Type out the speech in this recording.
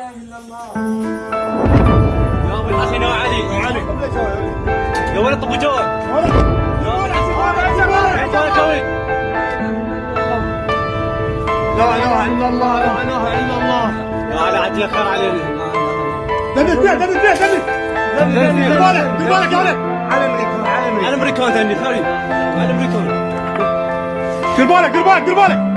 الا الله. يا ابو الحسن يا علي يا علي يا ولد ابو جواد يا ابو الحسن يا كويت. لا اله الا الله لا اله الا الله. يا علي عجل خير علينا. دني بالك يا ولد. على امريكان ثاني خلي على امريكان. دير بالك.